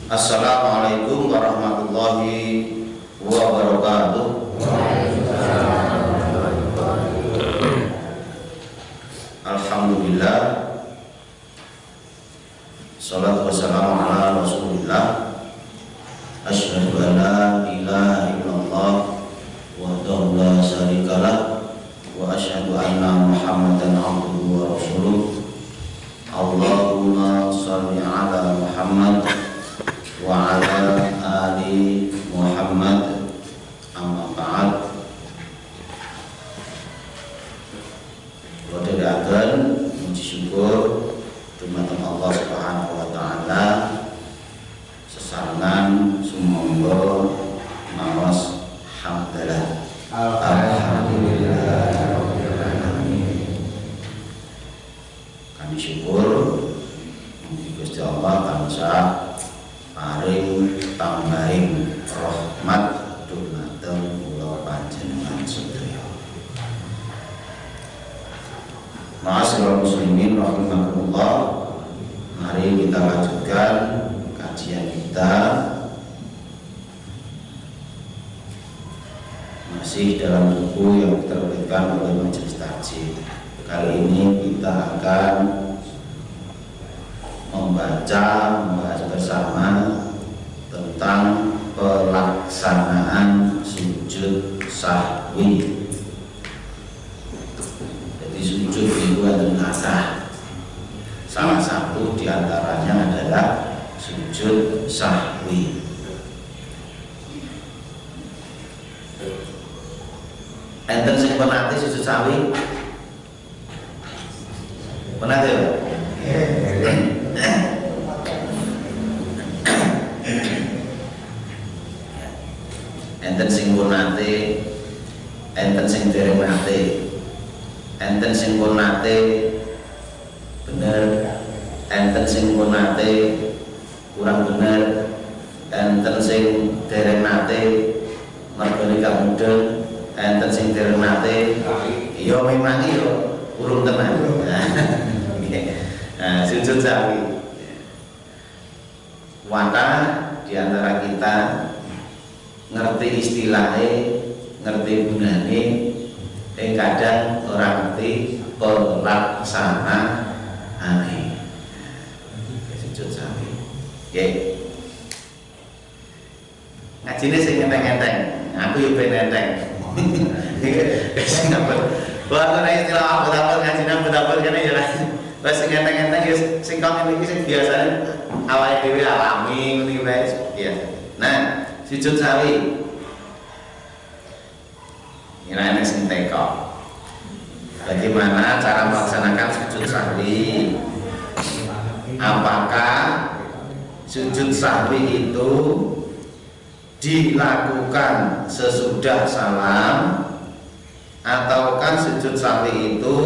Assalamualaikum warahmatullahi wabarakatuh. Alhamdulillah, salatu wassalamu ala rasulillah. Asyhadu an la ilaha illallah wahdahu la syarikalah wa asyhadu anna Muhammadan abduhu wa rasuluh. Allahumma shalli ala Muhammad wa ala ali Muhammad. Amma ba'd. Kula dherekaken muji syukur dumateng Allah Subhanahu wa taala. Sesarengan sumangga maos hamdalah. Alhamdulillah rabbil alamin. Kami syukur mugi Gusti Allah tansah paring tambahin rahmat dumateng kula panjenengan sedaya. Ma'asyiral muslimin rahimakumullah. Mari kita lanjutkan kajian kita masih dalam buku yang diterbitkan oleh Majelis Tahqiq. Kali ini kita akan membahas bersama tentang pelaksanaan sujud sahwi. Jadi sujud itu adalah salah satu diantaranya adalah sujud sahwi. Enten sing penate sujud sahwi? Penate ya? Enten sing pun nate, enten sing dereng nate, enten sing pun nate bener, enten sing pun nate kurang bener, enten sing dereng nate mergane gak mudeng, enten sing dereng nate iya memang iya urung tenan. Nah, sujud sahwi wata diantara kita ngerti istilahnya, ngerti gunane, kadang orang ngerti pelaksanaane sujud sahwi. Nggih. Ngajine sing enteng-enteng, aku yo ben enteng. Sing dapat. Wah, nek istilah apa dapat ngajine dapat kene ya. Wes sing enteng-enteng yo sing kok iki sing biasane awake dhewe alami ngene wis biasa. Nah, sujud sahwi ini sing teko. Bagaimana cara melaksanakan sujud sahwi? Apakah sujud sahwi itu dilakukan sesudah salam ataukah sujud sahwi itu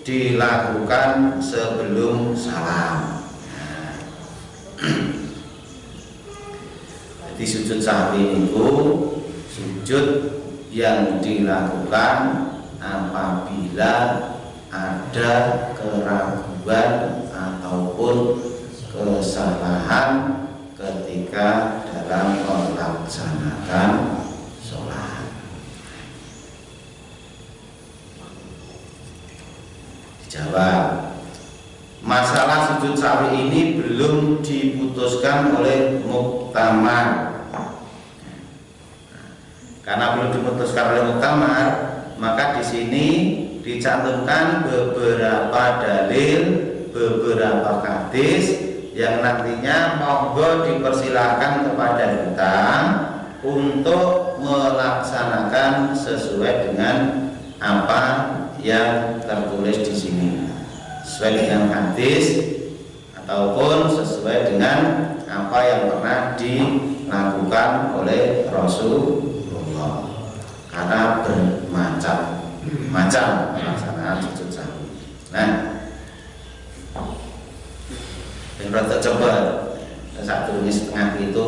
dilakukan sebelum salam? Jadi sujud sahwi itu sujud yang dilakukan apabila ada keraguan ataupun kesalahan ketika dalam melaksanakan sholat. Dijawab, masalah sujud sahwi ini belum diputuskan oleh muktamar. Karena belum diputuskan oleh muktamar, maka di sini dicantumkan beberapa dalil, beberapa hadis yang nantinya monggo dipersilahkan kepada kita untuk melaksanakan sesuai dengan apa yang tertulis di sini, sesuai dengan hadis ataupun sesuai dengan apa yang pernah dilakukan oleh Rasulullah. Karena bermacam-macam pelaksanaan sujud sahwi. Nah, yang rada cepat satu ini setengah itu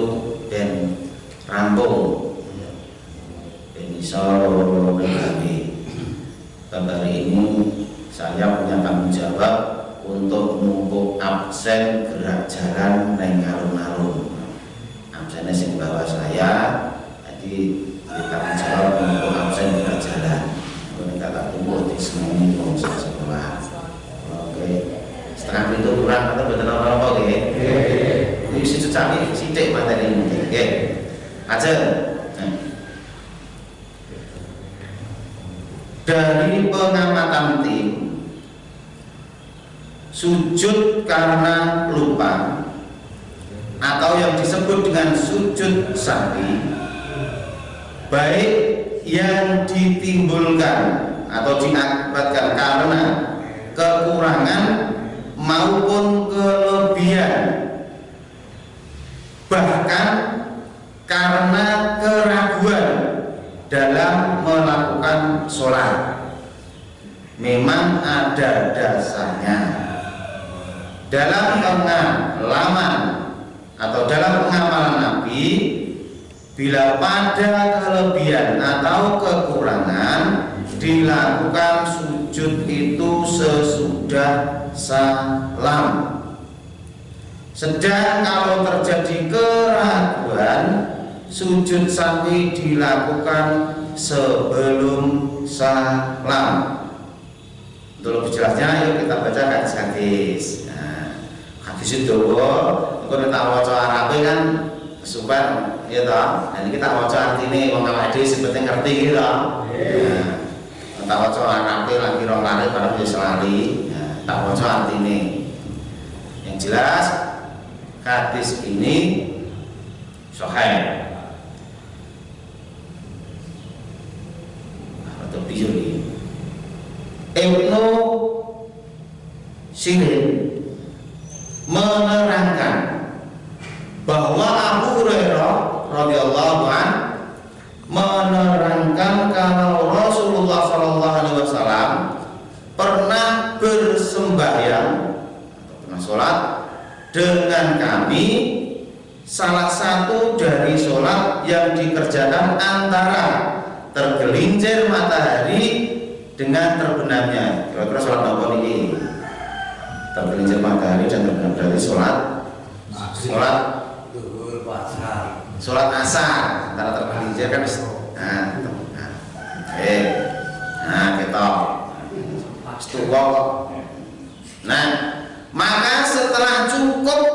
dan rampung dan iso bergawe. Kali ini saya punya tanggung jawab untuk numpuk absen gerak jalan neng alun-alun. sami sithik materi ini. Nggih. Ajeng. Dari pengamatan tim, sujud karena lupa atau yang disebut dengan sujud sahwi, baik yang ditimbulkan atau diakibatkan karena kekurangan maupun kelebihan, bahkan karena keraguan dalam melakukan sholat, memang ada dasarnya. Dalam pengalaman atau dalam pengamalan Nabi, bila pada kelebihan atau kekurangan dilakukan sujud itu sesudah salam. Sedang kalau terjadi keraguan, sujud sahwi dilakukan sebelum salam. Untuk lebih jelasnya, yuk kita baca hadis-hadis. Nah, hadis itu, kalau kita waca Arabe kan suban, ya toh. Nah, ini kita waca artinya, wong hadis seperti ngerti gitu. Kita waca Arabe lagi rong kali, barang bisa lali. Tak waca artinya. Yang jelas, hadis ini sahih. Atau biuri Ibnu Sirin menerangkan bahwa Abu Hurairah radhiyallahu an menerangkan kalau Rasulullah sallallahu alaihi wasallam pernah bersembahyang atau pernah sholat dengan kami, salah satu dari sholat yang dikerjakan antara tergelincir matahari dengan terbenamnya. Kira-kira sholat apa ini? Tergelincir matahari dan terbenam, berarti sholat asar. Antara tergelincir kan kita nah, maka setelah cukup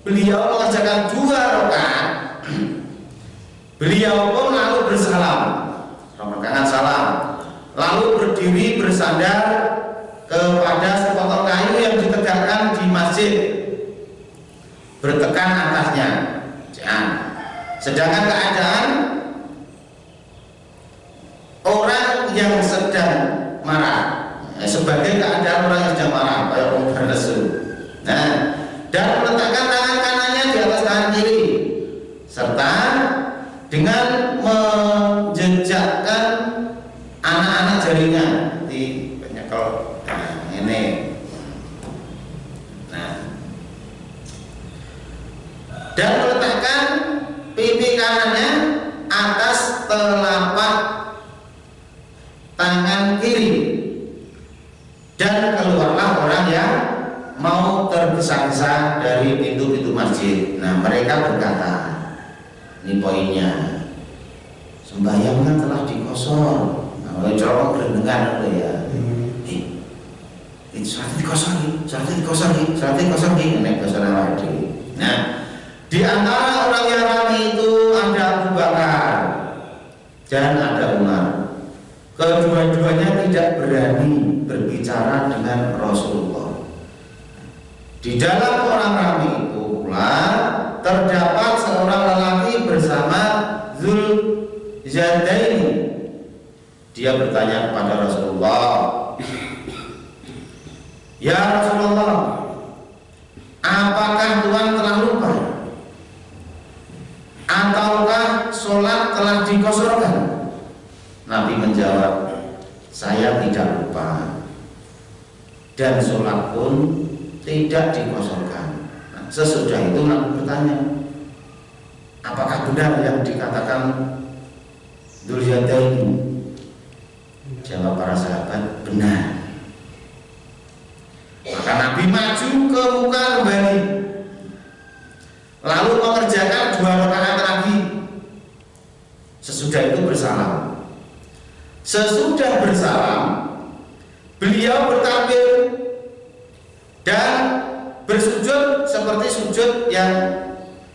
beliau mengerjakan 2 rakaat, beliau pun lalu bersalam, rakaat salam, lalu berdiri bersandar kepada sepotong kayu yang ditegakkan di masjid, bertekan atasnya. Sedangkan keadaan orang yang sedang marah, sebagai keadaan orang yang sedang marah, kayak orang bernesu. Nah, dan meletakkan tangan kanannya di atas tangan kiri, serta dengan menjejakkan anak-anak jarinya di penyekel. Nah, ini. Nah, dan meletakkan pipi kanannya atas telapak tangan kiri, dan keluarlah orang yang mau tergesa-gesa dari pintu-pintu masjid. Nah, mereka berkata, ini poinnya, sembahyang kan telah dikosor. Nah, coba berdengar ya. Sholat dikosori. Nah, di antara orang yang ramai itu ada Abu Bakar dan ada Umar. Kedua-duanya tidak berani berbicara dengan Rasulullah. Di dalam orang ramai itu pula terdapat seorang lelaki bersama Zulzadaini. Dia bertanya kepada Rasulullah, "Ya Rasulullah, apakah Tuhan telah lupa? Ataukah sholat telah dikosorkan?" Nabi menjawab, "Saya tidak lupa, dan sholat pun tidak dikosorkan." Nah, sesudah itu Nabi bertanya, "Apakah benar yang dikatakan Dzulzadaini?" Jawab para sahabat, "Benar." Maka Nabi maju ke muka kembali, lalu mengerjakan 2 rakaat lagi. Sesudah itu bersalam. Sesudah bersalam, beliau bertakbir dan bersujud seperti sujud yang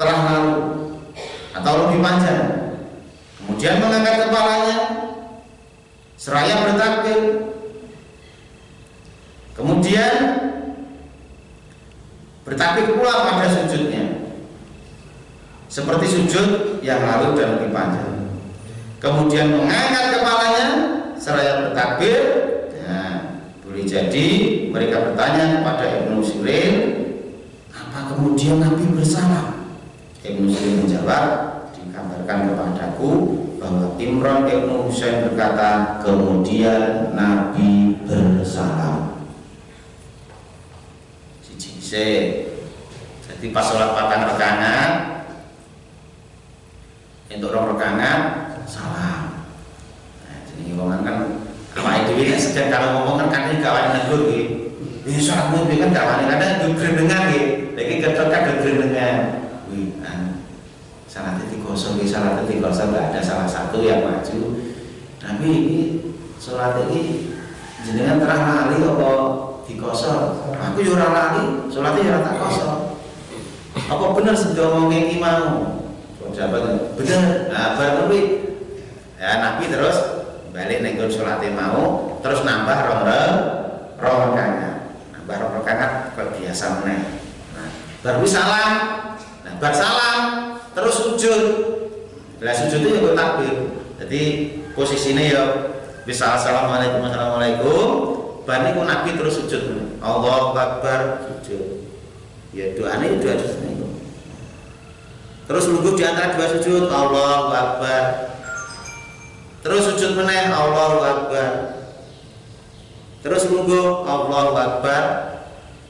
telah lalu atau lebih panjang. Kemudian mengangkat kepalanya seraya bertakbir. Kemudian bertakbir pula pada sujudnya, seperti sujud yang lalu dan lebih panjang. Kemudian mengangkat kepalanya seraya bertakbir. Nah, boleh jadi mereka bertanya kepada Ibnu Sirin, apa kemudian Nabi bersalam? Ibnu Sirin menjawab, dikabarkan kepadaku bahwa Imran Ibnu Husain berkata, kemudian Nabi bersalam. Jadi pas sholat patang rakaat, untuk rong rakaat salam. Nah, jadi ngomong kan apa itu ini sedang kalau ngomong kan ini kawan negur gitu. Ini sholat mungkin kan kawan kadang gerendengan gitu. Lagi ketok gerendengan. Wih, salah titik kosong nggak ada salah satu yang maju. Tapi ini sholat ini jenengan terang lali apa dikosong? Aku yo ora lali, sholatnya ora tak kosong. Apa bener sudah ngomongin iki mau? Jawabannya bener. Nah, baru ya Nabi terus balik ning sholatnya mau, terus nambah rong rakaat. Nambah rong rakaat kok biasa meneh. Nah, baru salam. Nah, bar salam terus sujud. Lah sujud itu ya takbir. Jadi posisinya ya bisa assalamualaikum bar niku Nabi terus sujud. Allahu Akbar sujud. Ya doanya itu aja itu. Terus lungguh di antara dua sujud, Allahu Akbar. Terus sujud meneh, Allahu Akbar. Terus lungguh, Allahu Akbar.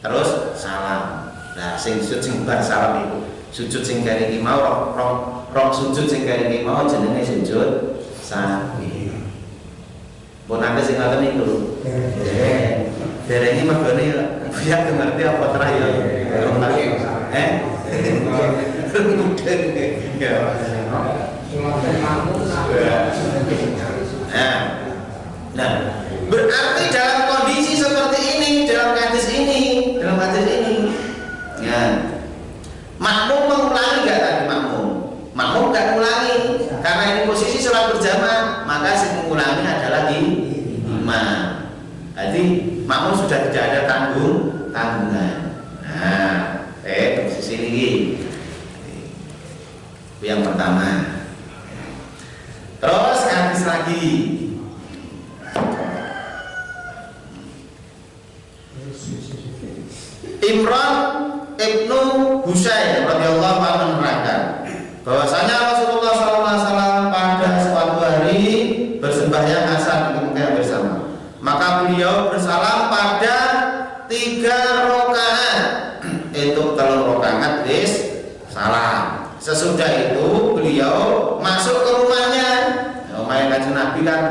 Terus salam. Nah, sing sujud sing bar salam itu, sujud sing kari iki mau rong sujud sing kari iki mau jenenge sujud sahwi. Pun ada sing ngoten niku. Derenge magane ya ngerti apa terah ya. Nah, berarti dalam kondisi seperti ini, dalam hadis ini, ya, makmum mengulangi nggak tadi makmum? Makmum nggak mengulangi, karena ini posisi sholat berjamaah, maka yang mengulangi adalah imam. Jadi makmum sudah tidak ada tanggungan. Nah, posisi ini. Yang pertama. Terus hadis lagi. Imran Ibnu Husain radhiyallahu anhu menerangkan bahwasanya Rasulullah SAW pada suatu hari bersembahyang asar di Mekah bersama. Maka beliau bersalam pada 3 rakaat. Itu 3 rakaat wis salam. Sesudah itu beliau masuk ke rumahnya. Rumahnya Kanjeng Nabi kan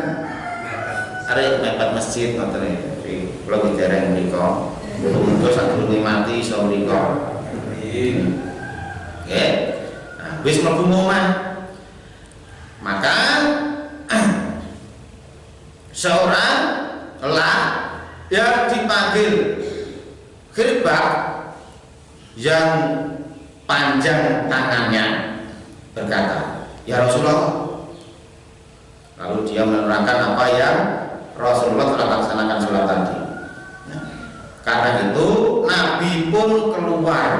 arek mepet masjid ngoten iki. Kula ki dereng mriku. Muga sadurunge mati iso mriku. Nggih. Nah, wis mlebu omah. Maka seorang lelaki yang dipanggil khirbah yang panjang tangannya berkata, ya Rasulullah. Lalu dia menerangkan apa yang Rasulullah telah laksanakan sholat tadi. Nah, karena itu Nabi pun keluar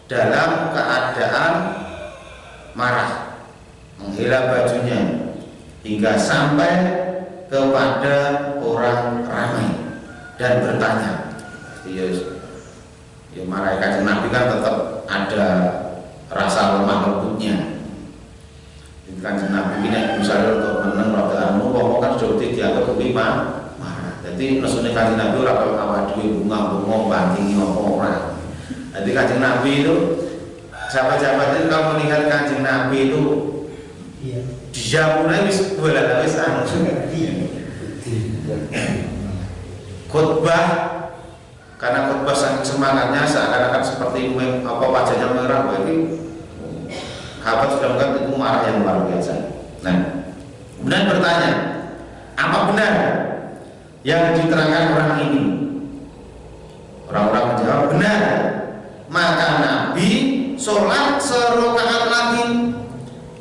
dalam keadaan marah, menghela bajunya hingga sampai kepada orang ramai dan bertanya. Ya marah Kanjeng Nabi kan tetap ada rasa lemah lembutnya. Kanjeng Nabi ini misalnya untuk menang rodaanmu, ngomong kan sudah dianggap lebih marah. Jadi maksudnya Kanjeng Nabi orang kalau awal duit bunga banting ngomong orang. Jadi Kanjeng Nabi itu sahabat-sahabat itu kalau melihat Kanjeng Nabi itu dia mulai wis bola wis khutbah. Karena khutbah semangatnya seakan-akan seperti apa wajahnya merah, berarti sahabat sudah mengatakan itu marah yang luar biasa. Nah, kemudian bertanya, apa benar yang diterangkan orang ini? Orang-orang menjawab benar. Maka Nabi sholat serokaat lagi,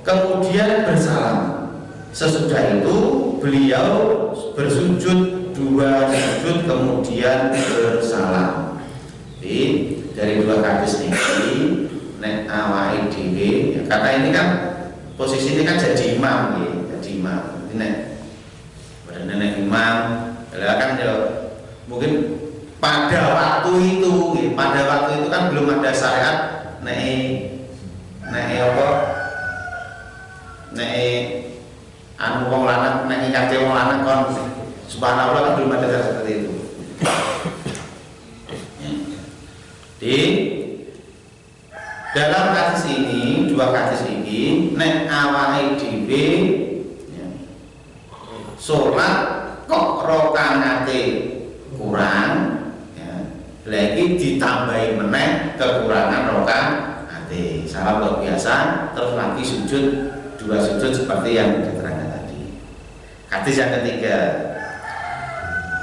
kemudian bersalam. Sesudah itu beliau bersujud 2 sujud kemudian bersalam. Jadi dari 2 hadis ini nek awake dhewe, karena ini kan posisi ini kan jadi imam ya, jadi imam. Ini nek imam, kan ya mungkin pada waktu itu kan belum ada syariat nek anu wong lanang nek ngikace wong lanang kon subhanallah kan belum ada seperti itu. Di dalam kasus ini, 2 kasus ini nek awake dhewe salat kok rakaate kurang ya, lagi ditambahi meneh kekurangan rakaate. Salat luar biasa terus lagi sujud 2 sujud seperti yang diterangkan tadi. Hadis yang ketiga,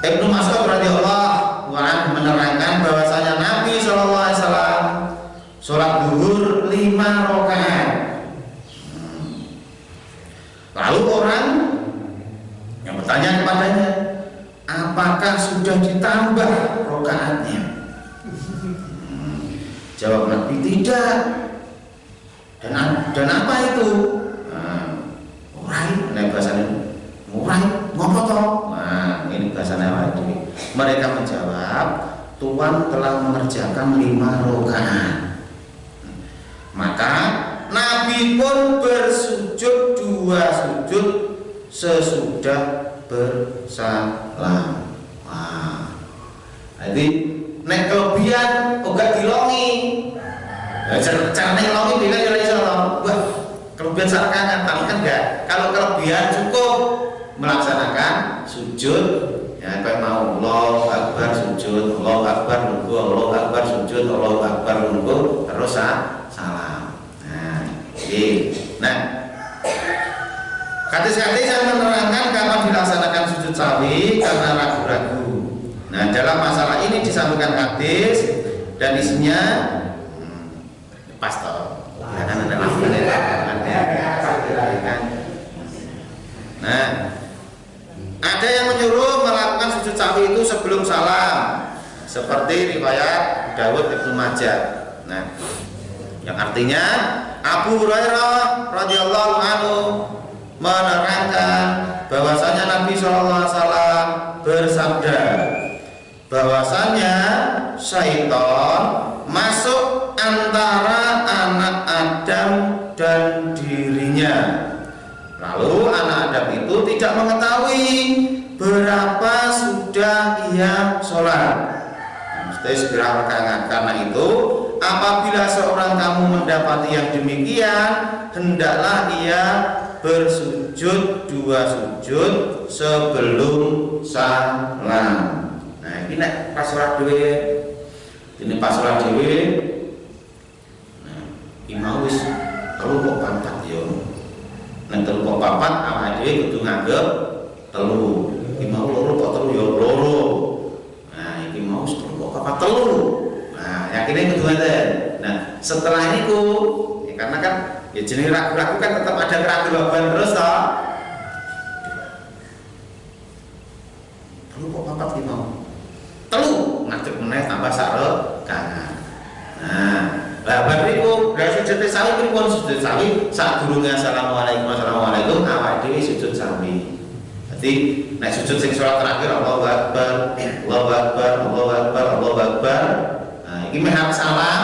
Ibnu Mas'ud radhiyallahu anhu menerangkan bahwasanya Nabi sallallahu alaihi wasallam sholat zuhur 5 rakaat. Lalu orang yang bertanya kepadanya, apakah sudah ditambah rakaatnya? Jawab Nabi, tidak. Dan apa itu? Murai, nah bahasanya murai, ngopo toh? Nah, ini bahasanya ini. Mereka menjawab, Tuhan telah mengerjakan 5 rakaat. Maka Nabi pun bersujud 2 sujud sesudah bersalam. Wah, jadi nek kelebihan gak dilongi. Cara ngelongi bila ya iso. Wah, kelebihan sarangan tapi kan enggak. Kalau kelebihan cukup melaksanakan sujud ya kayak mau Allahu Akbar sujud, Allahu Akbar rukuk, Allahu Akbar sujud, Allahu Akbar rukuk terus salam. Nah, hadis-hadis yang menerangkan kapan dilaksanakan sujud sawi karena ragu-ragu. Nah, dalam masalah ini disampaikan hadis dan isinya pas toh. Ya kan ada lafaznya. Nah, ada yang menyuruh melakukan sujud sawi itu sebelum salam, seperti riwayat Dawud Ibnu Majah. Nah, yang artinya Abu Hurairah radhiyallahu anhu menerangkan bahwasanya Nabi sallallahu alaihi wasallam bersabda bahwasanya syaitan masuk antara anak Adam dan dirinya. Lalu anak Adam itu tidak mengetahui berapa sudah ia sholat. Mesti segera karena itu apabila seorang kamu mendapati yang demikian, hendaklah ia bersujud 2 sujud sebelum salam. Nah, ini pas sholat dhewe. Ini pas sholat dhewe. Nah, imam wis telu kok pantat yo. Nek telu kok papat awake dhewe kudu nganggep telu. Imam loro kok telu yo loro. Nah, iki mau telu kok papat telu. Nah, yakinnya kudu ngaten. Nah, setelah ini ya karena kan ya jenis ragu-ragu kan tetap ada keraguan terus toh. Telu kok papat ki mau. Telu ngadeg meneh tambah sare kanan. Nah, lah bar niku ra sujud sawi pripun sujud sawi sadurunge assalamualaikum awake dhewe sujud sawi. Jadi nek sujud sing salat terakhir Allahu Akbar, Allahu Akbar, Allahu Akbar, Allahu Akbar. Nah, iki meh salam.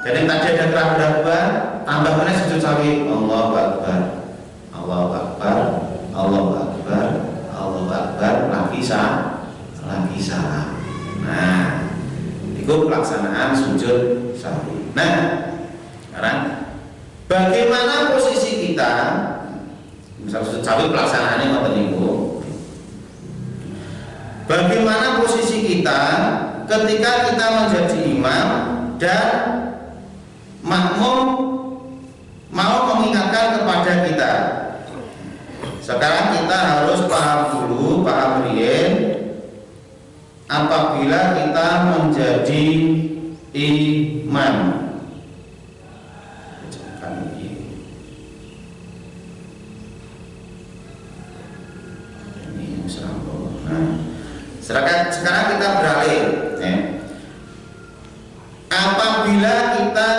Dan yang tadi ada keraguan, tambah meneh sujud sawi Allahu Akbar, Allahu Akbar, Allahu Akbar, Allahu Akbar, lagi salam. Nah, itu pelaksanaan sujud sawi. Nah, sekarang bagaimana posisi kita? Misal sujud sawi pelaksanaannya ngoten niku. Bagaimana posisi kita ketika kita menjadi imam dan makmum mau mengingatkan kepada kita? Sekarang kita harus paham dulu, paham riyen. Apabila kita menjadi imam, kan begini. Ini serambung. Nah, sekarang kita beralih. Ya. Apabila kita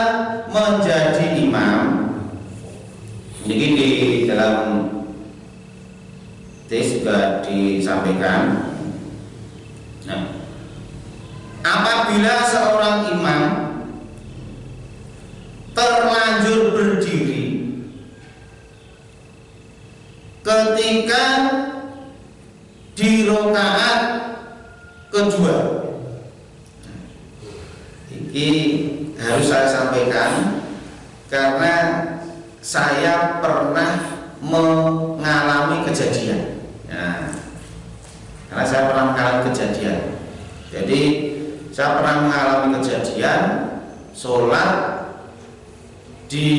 menjadi imam, jadi di dalam tes juga disampaikan. Nah, apabila seorang imam terlanjur berdiri ketika di rakaat kedua, ini harus saya sampaikan karena saya pernah mengalami kejadian. Nah, karena saya pernah mengalami kejadian. Jadi saya pernah mengalami kejadian sholat di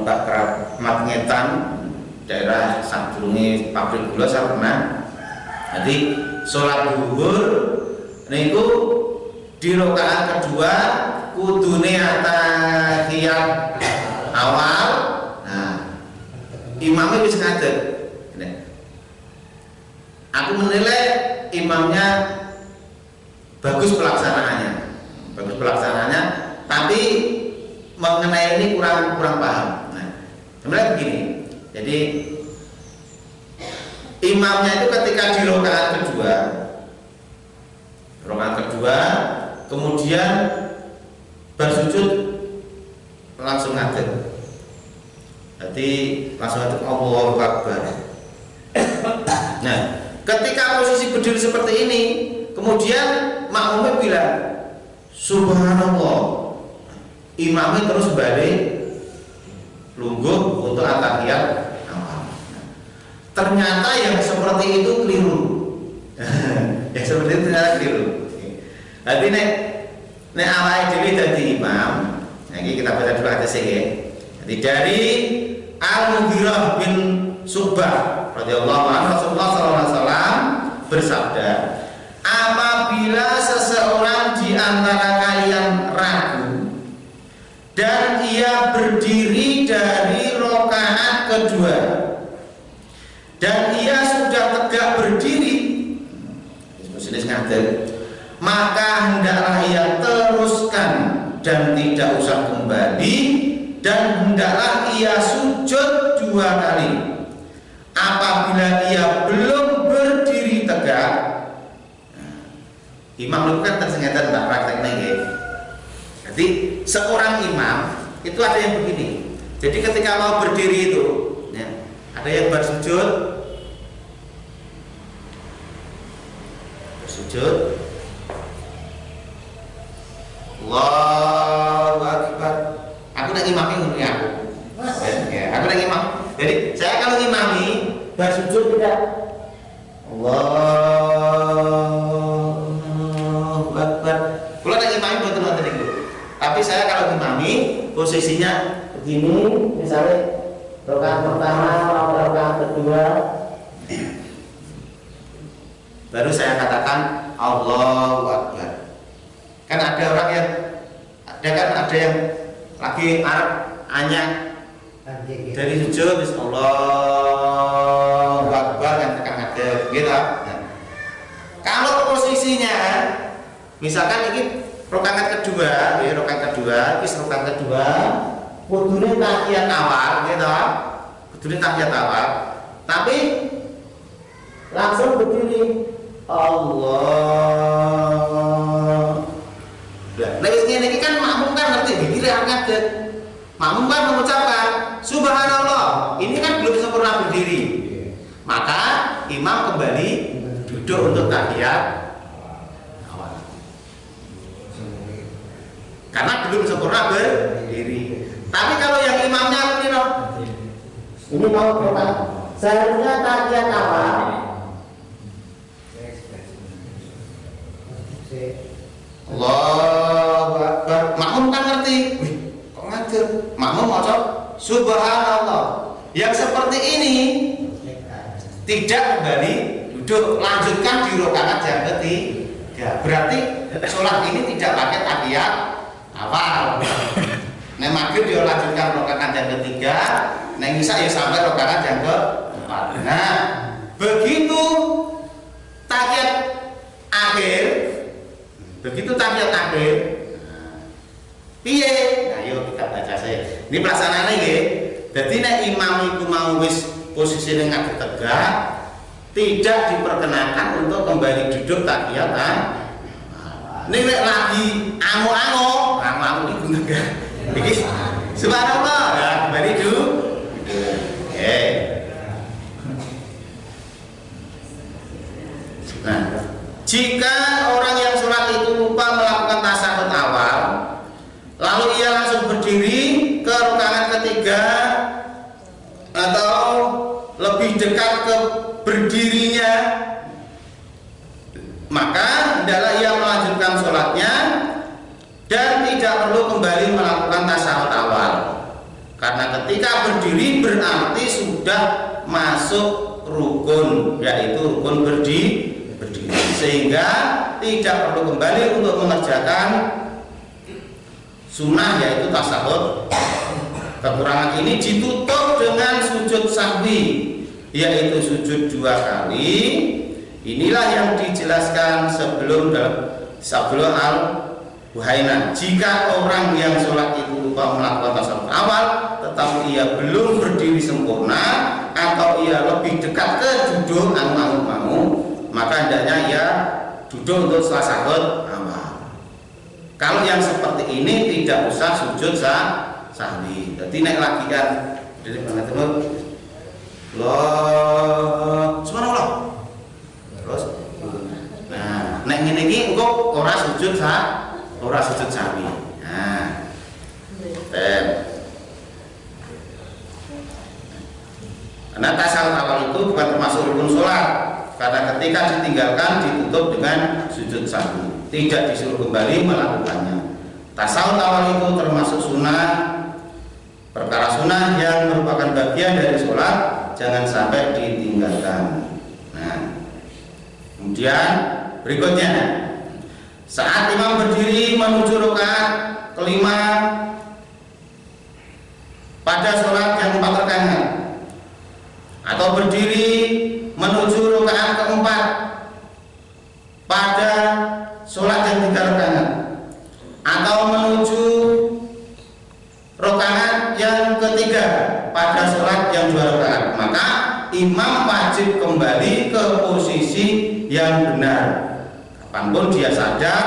Bakar Magetan, daerah sadurunge pabrik gula saya pernah. Jadi sholat zuhur niku di rakaat kedua kudune atahiyat awal. Nah, imamnya bisa ngadeg. Aku menilai imamnya bagus pelaksanaannya, tapi mengenai ini kurang paham. Nah, sebenarnya begini. Jadi imamnya itu ketika di rakaat kedua, kemudian bersujud langsung ngadeg. Jadi langsung ngadeg Allahu Akbar. Nah, ketika posisi berdiri seperti ini, kemudian makmumnya bilang Subhanallah, imamnya terus balik lungguh untuk atahiyat awal. Ternyata yang seperti itu keliru. Yang seperti itu ternyata keliru. Jadi nek awake dhewe dadi imam, nah ini kita baca dulu hadis iki. Jadi dari Al-Mughirah bin Syu'bah radhiyallahu anhu, Rasulullah SAW bersabda, apabila seseorang di antara kalian ragu dan ia berdiri dari rakaat kedua dan ia sudah tegak berdiri, maka hendaklah ia teruskan dan tidak usah kembali, dan hendaklah ia sujud 2 kali. Apabila ia belum berdiri tegak, imam itu kan tersengatan tak prakteknya ya. Jadi seorang imam itu ada yang begini. Jadi ketika mau berdiri itu, ya, ada yang bersujud, Allahu Akbar. Aku nak imami ngono ya. Aku nak imam. Jadi saya kalau imami bersujud tidak Allahu Akbar. Kalau nak imami betul betul itu. Tapi saya kalau imami posisinya begini, misalnya rakaat pertama atau rakaat kedua, baru saya katakan Allahu Akbar. Kan ada orang yang ada yang lagi hanya dari sujud Allahu Akbar kan tekan ngadeg gitu. Nah, kalau posisinya misalkan ini rakaat kedua, ya rakaat kedua, kudune tahiyat awal gitu. Kudune tahiyat awal. Tapi langsung berdiri Allah. Nah, ini kan makmum kan ngerti diri ngadeg. Makmum kan mengucapkan Subhanallah. Ini kan belum sempurna berdiri. Maka imam kembali duduk untuk tahiyat awal. Karena belum sempurna berdiri. Tapi kalau yang imamnya ini mau berapa? Seharusnya tahiyat awal. Allahu Akbar. Makmum kan ngerti. Wih, kok ngajar? Makmum maca Subhanallah. Yang seperti ini tidak kembali duduk, lanjutkan di rakaat yang ketiga. Berarti sholat ini tidak pakai tahiyat awal. maghrib dia lanjutkan rakaat yang ketiga, neng isya ya sampai rakaat yang keempat. Nah, begitu tahiyat akhir, piye? Nah, yuk kita baca saya. Ini pelaksanaannya nggih. Jadi nek imam itu mau wis posisi ngadeg tegak, tidak diperkenankan untuk kembali duduk tahiyat ini nek lagi ango-ango itu enggak. Iki subhanallah ya kembali duduk. Oke. Nah, jika orang yang sholat itu lupa melakukan tasyahud awal, lalu ia langsung berdiri ke rakaat ketiga atau lebih dekat ke berdirinya, maka hendaklah ia melanjutkan sholatnya dan tidak perlu kembali melakukan tasyahud awal, karena ketika berdiri berarti sudah masuk rukun, yaitu rukun berdiri, sehingga tidak perlu kembali untuk mengerjakan sunnah yaitu tasyahud. Kekurangan ini ditutup dengan sujud sahwi, yaitu sujud 2 kali. Inilah yang dijelaskan sebelum al-Buhainah. Jika orang yang sholat itu lupa melakukan tasyahud awal, tetapi ia belum berdiri sempurna atau ia lebih dekat ke duduk mau, maka hendaknya ia duduk untuk tasyahud awal. Kalau yang seperti ini tidak usah sujud sahwi. Jadi naik lagi kan, jadi teman-teman, loh, subhanallah. Terus, nah, naik ini engkau ora sujud sahwi. Nah, karena tasyahud awal itu bukan termasuk rukun sholat, karena ketika ditinggalkan ditutup dengan sujud sahwi, tidak disuruh kembali melakukannya. Tasyahud awal itu termasuk sunnah. Perkara sunnah yang merupakan bagian dari sholat jangan sampai ditinggalkan. Nah, kemudian berikutnya, saat imam berdiri menuju rakaat kelima pada sholat yang 4 rakaat, atau berdiri menuju rakaat keempat pada sholat yang 3 rakaat, atau menuju rakaat yang ketiga pada sholat yang 2 rakaat, maka imam wajib kembali ke posisi yang benar kapanpun dia sadar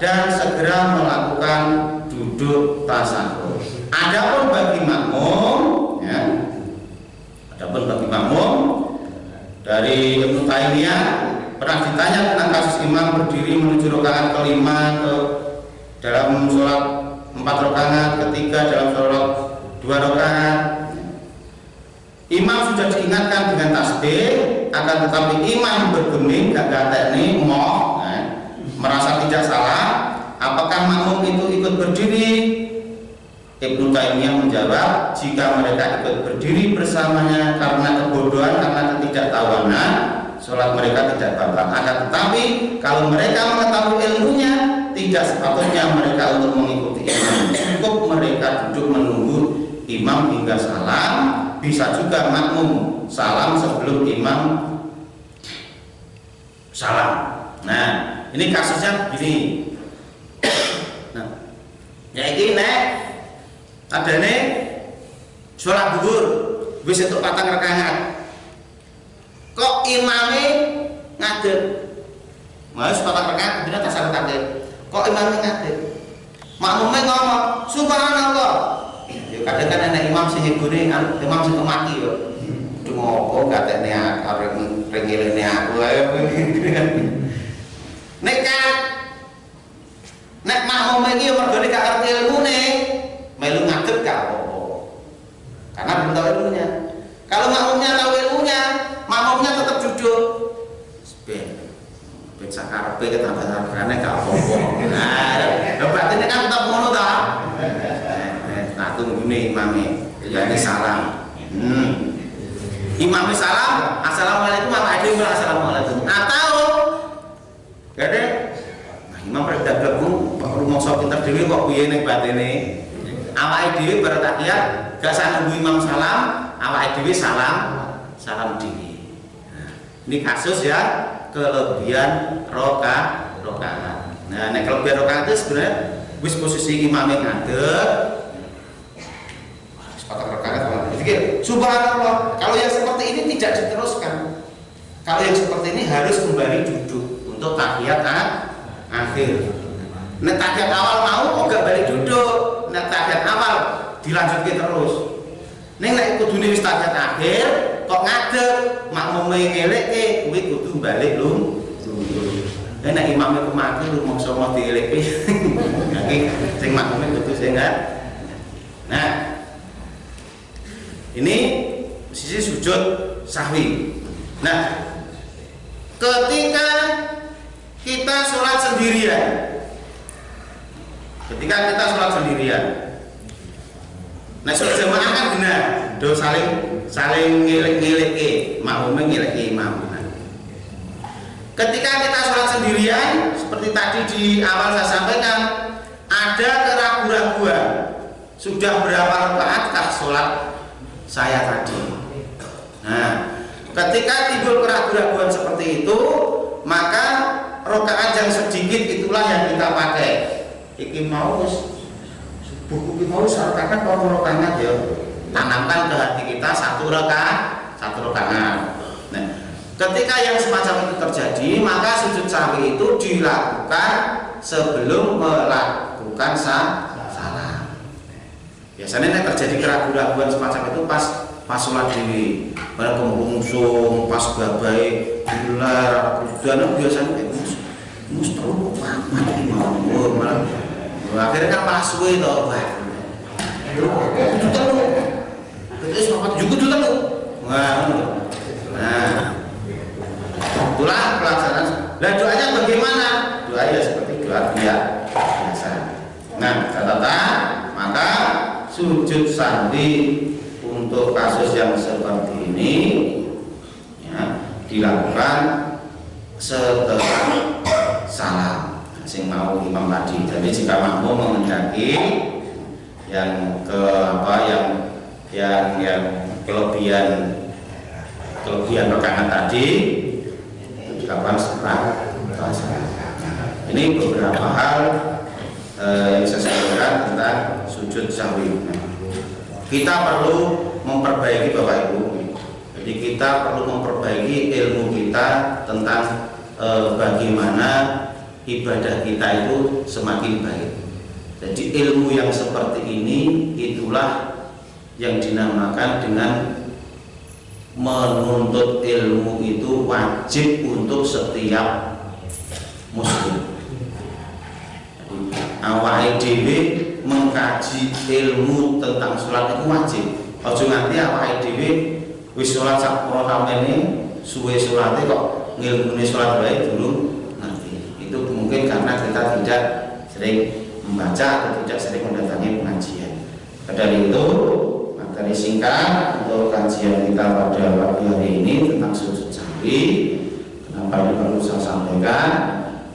dan segera melakukan duduk tasyahud. Adapun bagi makmum, dari Ibnu Taimiyah pernah ditanya tentang kasus imam berdiri menuju rakaat kelima dalam sholat 4 rakaat, ketiga dalam sholat 2 rakaat. Imam sudah diingatkan dengan tasbih, akan tetapi imam bergeming, gagah teknik, merasa tidak salah. Apakah makmum itu ikut berdiri? Ibnu Taimiyah menjawab, jika mereka ikut berdiri bersamanya karena kebodohan, karena ketidaktahuan, sholat mereka tidak batal. Akan tetapi kalau mereka mengetahui ilmunya, tidak sepatutnya mereka untuk mengikuti imam. Cukup mereka duduk menunggu imam hingga salam. Bisa juga makmum salam sebelum imam salam. Nah, ini kasusnya begini. Nah, ya ini ada nih sholat zuhur wis entuk 4 rakaat. Kok imame ngadeg? Mas 4 rakaat bener tasyahud akhir. Kok imamnya ngadeg? Makmumnya ngomong subhanallah. Ya kadang kan ana imam sing ngegone imam sing mati yo. Ngopo gatene arep ringilene aku ae. Nek makmum iki mergone gak ngerti ilmune, melu ngadeg gak apa-apa. Karena belum tahu ilmunya. Kalau makmumnya tahu ilmunya, makmumnya tetap duduk. Ben sakarepe ketambahan gak apa-apa. Nah, berarti nek kan tetap ngono ta? Nah, tunggune imame, ya ini salam. Imam salam, assalamualaikum, maka ada yang bilang assalamualaikum. Atau gede, nah imam pada dablekmu, perlu mau sok pinter dewi kok piye ning batine. awake dhewe bar tahiyat gak sak nunggu imam salam, awake dhewe salam dhewe. Nah, ini kasus ya kelebihan rakaat. Nah, nek kelebihan rakaat itu sebenarnya wis posisi imamnya ngadeg. Sepatah rakaat pikir, subhanallah. Kalau yang seperti ini tidak diteruskan. Kalau yang seperti ini harus kembali duduk untuk tahiyat akhir. Nek tahiyat awal mau gak balik duduk. Nek tahiyat awal dilanjutkan terus. Nek kudune wis tahiyat akhir kok ngadeg makmume ngelekke kuwi kudu balik lho. Nek imame kemaki lu mongso mau dielekke. Nggih sing makmume kudu sing enggak. Nah, ini sisi sujud sahwi. Nah, ketika kita sholat sendirian, nah sholat jamaah kan benar, do saling ngilik makmum ngiliki imam. Ketika kita sholat sendirian, seperti tadi di awal saya sampaikan, ada keraguan-raguan, sudah berapa rakaatkah sholat saya tadi. Nah, ketika timbul keraguan-raguan seperti itu, maka rakaat yang sedikit itulah yang kita pakai. Iki mau buku kita mau sarkakan kalau rakaat ya, tanamkan ke hati kita satu rakaat. Nah, ketika yang semacam itu terjadi, maka sujud sahwi itu dilakukan sebelum melakukan salam. Biasanya yang terjadi keraguan-raguan semacam itu pas sholat dewi, pada kemungsung, pas babai, gelar, dan biasanya kayak mus terlalu malah akhirnya kan malah suwe toh, itu lu, itu semangat juga dulu, nah, itulah pelaksanaan. Dan doanya bagaimana? Doanya seperti doa biasa. Nah, catatan, maka sujud sahwi untuk kasus yang seperti ini ya, dilakukan setelah salam sing mau imam tadi. Jadi jika makmum mengendaki yang kelebihan rakaat tadi dilakukan setelah salam. Ini beberapa hal yang saya sampaikan tentang sujud sahwi. Kita perlu memperbaiki Bapak Ibu. Jadi kita perlu memperbaiki ilmu kita tentang bagaimana ibadah kita itu semakin baik. Jadi ilmu yang seperti ini itulah yang dinamakan dengan menuntut ilmu itu wajib untuk setiap muslim. Awake dhewe mengkaji ilmu tentang sholat itu wajib. Ojo nganti awake dhewe wis sholat sakmoro samene suwe sholate kok ngilmune sholat wae dulu ngerti. Itu mungkin karena kita tidak sering membaca atau tidak sering mendatangi pengajian. Dari itu materi singkat untuk kajian kita pada pagi hari ini tentang sujud sahwi. Kenapa ini perlu saya sampaikan?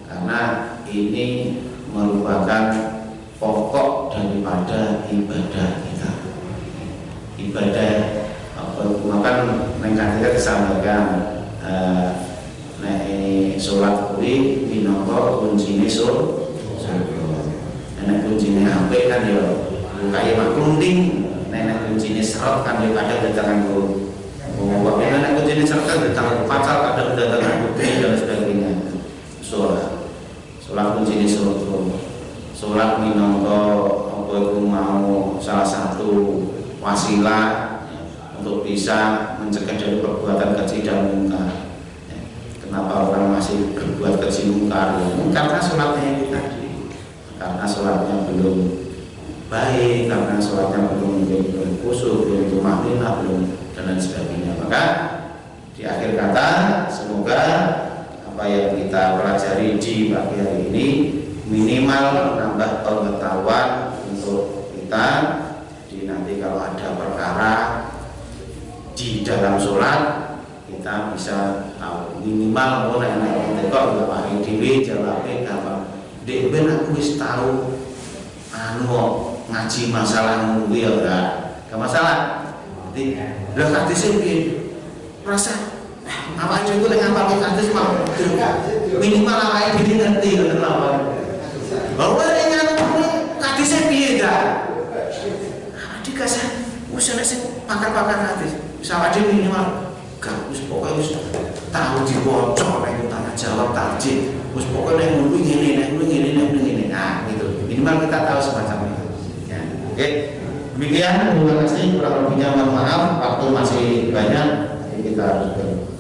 Karena ini merupakan pokok daripada ibadah kita. Ibadah makan kita disampaikan sholat kuwi minangka kuncine surga. Nek kuncine HP kan ya kaya maklunting, nek kuncine serot kan ya kadang datangan go. Nek kuncine serot kan datangan pacar, kadang datangan putri dan sebagainya. Sholat kuncine surga. Sholat minangka apa iku mau salah satu wasilah untuk bisa mencegah dari perbuatan keji dan mungkar. Kenapa orang masih berbuat keji mungkar? Karena sholatnya itu tadi, karena sholatnya belum baik, karena sholatnya belum khusyuk, belum tumaninah, belum dan lain sebagainya. Maka di akhir kata, semoga apa yang kita pelajari di pagi hari ini minimal menambah pengetahuan untuk kita. Jadi nanti kalau ada perkara di dalam sholat kita bisa tahu minimal mulai naik kok bapak dhewe jawabe gampang. Dek ben aku wis tahu ngaji masalah ngono ya enggak masalah. Jadi lha hadis iki rasa apa aja gue ngapal hadis mau minimal awake dhewe ngerti ngoten lho. Bahwa dengan hadisnya piye dah? Dikasih wis ana sing pakar-pakar hadis. Bisa awake dhewe minimal gak wis pokoke wis tahu diwaca nek tanya jawab tarjih. Wis pokoke nek ngono ngene nek ngene. Nah, gitu. Minimal kita tahu semacam itu. Ya. Oke. Demikian, terima kasih. Kurang lebihnya mohon maaf, waktu masih banyak. Jadi kita harus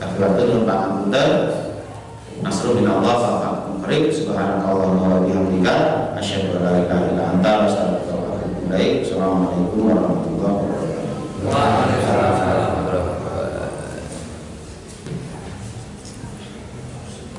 berkata dengan Pak Amunter. Nasrul bin Allah wa faqum qarib. Subhanakallahumma wa bihamdika asyhadu an la ilaha illa anta astaghfiruka wa atubu ilaik. Assalamualaikum warahmatullahi wabarakatuh.